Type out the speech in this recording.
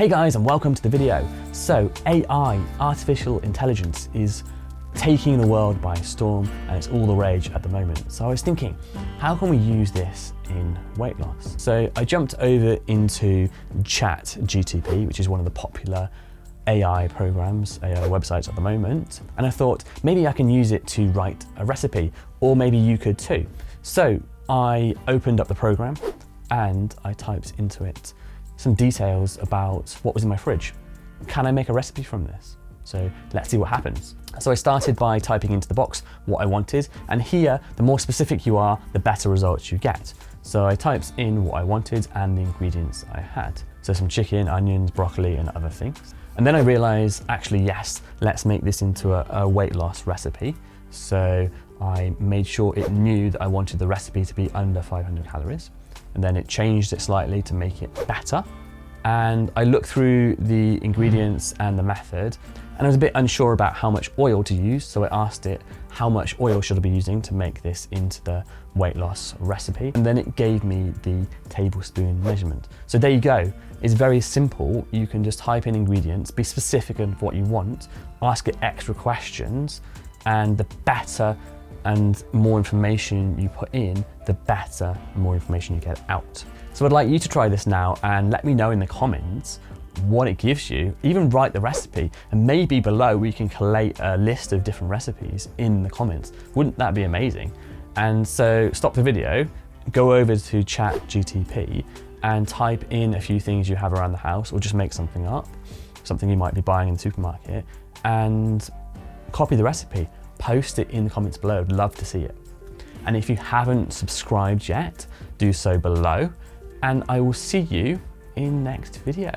Hey guys, and welcome to the video. So AI, artificial intelligence, is taking the world by storm and it's all the rage at the moment. So I was thinking, how can we use this in weight loss? So I jumped over into ChatGPT, which is one of the popular AI programs, AI websites at the moment. And I thought maybe I can use it to write a recipe, or maybe you could too. So I opened up the program and I typed into it some details about what was in my fridge. Can I make a recipe from this? So let's see what happens. So I started by typing into the box what I wanted, and here, the more specific you are, the better results you get. So I typed in what I wanted and the ingredients I had. So some chicken, onions, broccoli, and other things. And then I realized, actually, yes, let's make this into a weight loss recipe. So I made sure it knew that I wanted the recipe to be under 500 calories. And then it changed it slightly to make it better. And I looked through the ingredients and the method, and I was a bit unsure about how much oil to use. So I asked it, how much oil should I be using to make this into the weight loss recipe? And then it gave me the tablespoon measurement. So there you go. It's very simple. You can just type in ingredients, be specific of what you want, ask it extra questions, and the better and more information you put in, the better and more information you get out. So I'd like you to try this now and let me know in the comments what it gives you. Even write the recipe, and maybe below we can collate a list of different recipes in the comments. Wouldn't that be amazing? And so stop the video, go over to ChatGPT and type in a few things you have around the house, or just make something up, something you might be buying in the supermarket, and copy the recipe. Post it in the comments below. I'd love to see it. And if you haven't subscribed yet, do so below, and I will see you in next video.